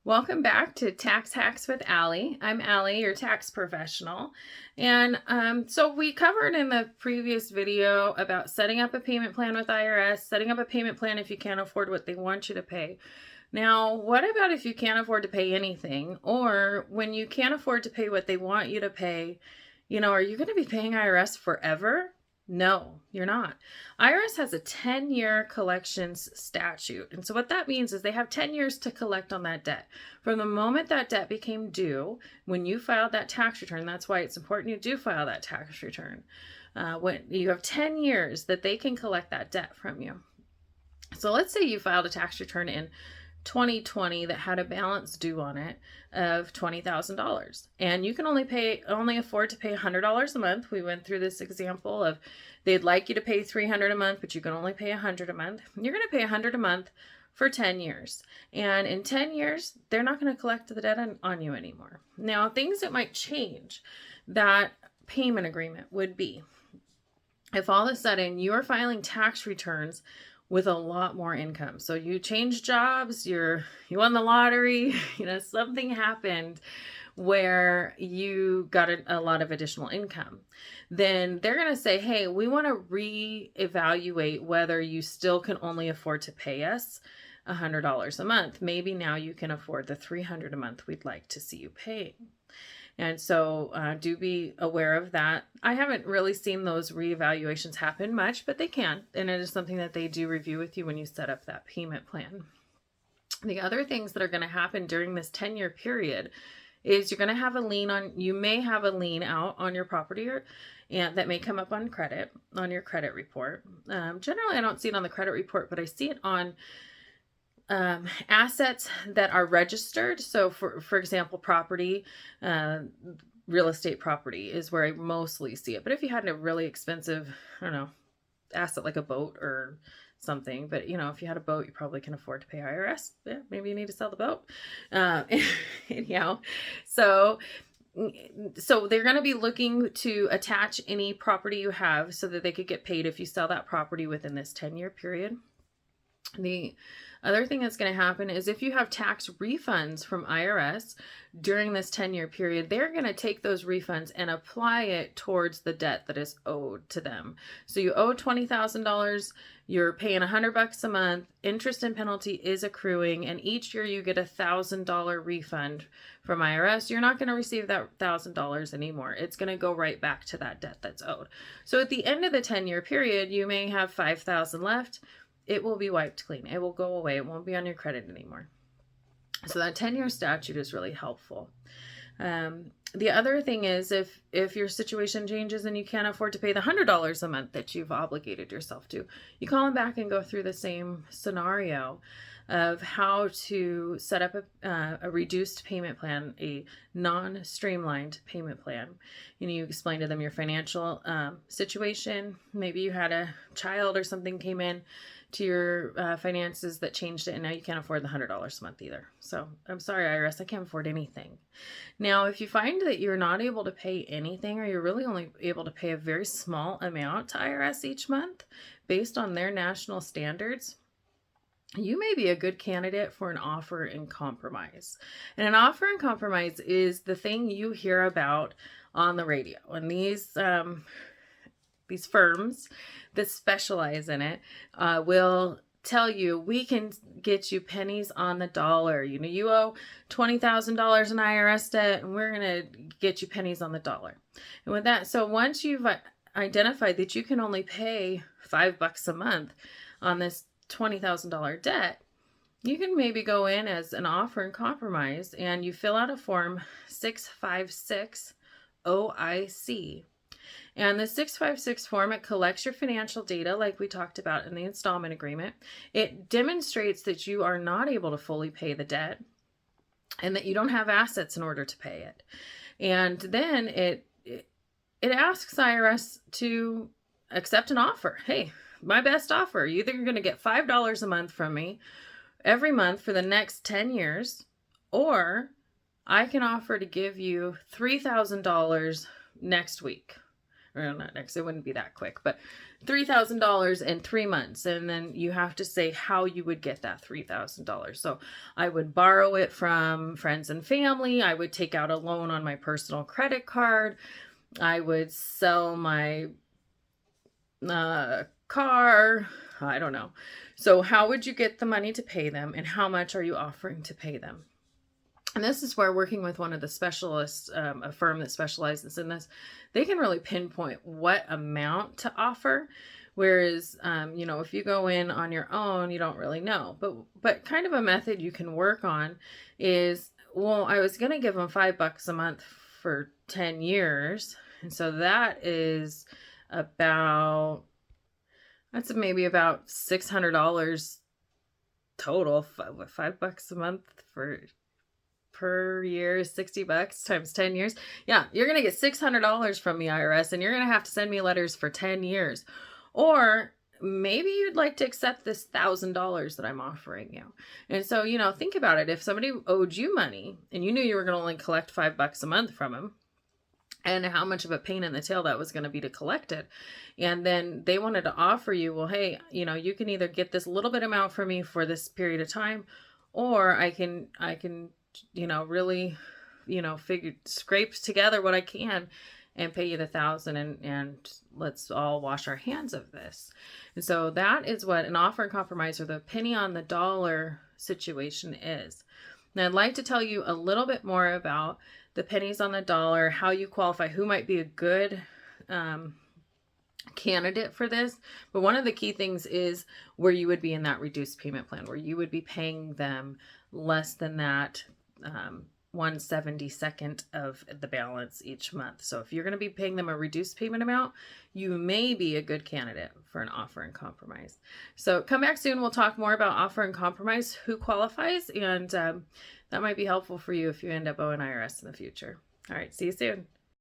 Welcome back to Tax Hacks with Alli. I'm Alli, your tax professional. And so we covered in the previous video about setting up a payment plan with IRS, setting up a payment plan if you can't afford what they want you to pay. Now, what about if you can't afford to pay anything, or when you can't afford to pay what they want you to pay, are you going to be paying IRS forever? No, you're not. IRS has a 10-year collections statute. And so what that means is they have 10 years to collect on that debt. From the moment that debt became due, when you filed that tax return, that's why it's important you do file that tax return. When you have 10 years that they can collect that debt from you. So let's say you filed a tax return in 2020 that had a balance due on it of $20,000, and you can only afford to pay $100 a month. We went through this example of they'd like you to pay $300 a month, but you can only pay $100 a month. You're going to pay $100 a month for 10 years, and in 10 years they're not going to collect the debt on you anymore. Now, things that might change that payment agreement would be if all of a sudden you're filing tax returns with a lot more income. So you changed jobs, you won the lottery, something happened where you got a lot of additional income. Then they're going to say, hey, we want to reevaluate whether you still can only afford to pay us $100 a month. Maybe now you can afford the $300 a month we'd like to see you pay. And so do be aware of that. I haven't really seen those reevaluations happen much, but they can. And it is something that they do review with you when you set up that payment plan. The other things that are going to happen during this 10-year period is you're going to have you may have a lien out on your property and that may come up on your credit report. Generally, I don't see it on the credit report, but I see it on assets that are registered. So for example, property, real estate property is where I mostly see it. But if you had a really expensive, asset like a boat or something, but if you had a boat, you probably can afford to pay IRS. Yeah, maybe you need to sell the boat. Anyhow, so they're going to be looking to attach any property you have so that they could get paid if you sell that property within this 10-year period. The other thing that's going to happen is if you have tax refunds from IRS during this 10-year period, they're going to take those refunds and apply it towards the debt that is owed to them. So you owe $20,000, you're paying $100 a month, interest and penalty is accruing, and each year you get a $1,000 refund from IRS. You're not going to receive that $1,000 anymore. It's going to go right back to that debt that's owed. So at the end of the 10-year period, you may have $5,000 left. It will be wiped clean. It will go away. It won't be on your credit anymore. So that 10-year statute is really helpful. The other thing is if your situation changes and you can't afford to pay the $100 a month that you've obligated yourself to, you call them back and go through the same scenario of how to set up a reduced payment plan, a non-streamlined payment plan. You explain to them your financial situation. Maybe you had a child or something came in to your finances that changed it, and now you can't afford the $100 a month either. So I'm sorry, IRS, I can't afford anything. Now, if you find that you're not able to pay anything, or you're really only able to pay a very small amount to IRS each month based on their national standards, you may be a good candidate for an offer in compromise. And an offer in compromise is the thing you hear about on the radio. And these firms that specialize in it will tell you, we can get you pennies on the dollar. You owe $20,000 in IRS debt, and we're going to get you pennies on the dollar. And with that, so once you've identified that you can only pay $5 a month on this $20,000 debt, you can maybe go in as an offer in compromise, and you fill out a form 656 OIC. And the 656 form, it collects your financial data like we talked about in the installment agreement. It demonstrates that you are not able to fully pay the debt and that you don't have assets in order to pay it. And then it asks IRS to accept an offer. Hey, my best offer. You're either going to get $5 a month from me every month for the next 10 years, or I can offer to give you $3,000 next week. Or not next, it wouldn't be that quick, but $3,000 in 3 months. And then you have to say how you would get that $3,000. So I would borrow it from friends and family. I would take out a loan on my personal credit card. I would sell my car. I don't know. So how would you get the money to pay them, and how much are you offering to pay them? And this is where working with one of the specialists, a firm that specializes in this, they can really pinpoint what amount to offer. Whereas, if you go in on your own, you don't really know. But kind of a method you can work on is, well, I was going to give them $5 a month for 10 years. And so that's maybe about $600 total. $5 a month per year is $60 times 10 years. Yeah, you're going to get $600 from the IRS, and you're going to have to send me letters for 10 years. Or maybe you'd like to accept this $1,000 that I'm offering you. And so, think about it. If somebody owed you money and you knew you were going to only collect $5 a month from them, and how much of a pain in the tail that was going to be to collect it. And then they wanted to offer you, well, hey, you can either get this little bit amount from me for this period of time, or I can, really, scrape together what I can and pay you the $1,000, and let's all wash our hands of this. And so that is what an offer and compromise, or the penny on the dollar situation, is. And I'd like to tell you a little bit more about the pennies on the dollar, how you qualify, who might be a good candidate for this. But one of the key things is where you would be in that reduced payment plan, where you would be paying them less than that 1/72 of the balance each month. So if you're going to be paying them a reduced payment amount, you may be a good candidate for an offer and compromise. So come back soon. We'll talk more about offer and compromise, who qualifies, and that might be helpful for you if you end up owing IRS in the future. All right, see you soon.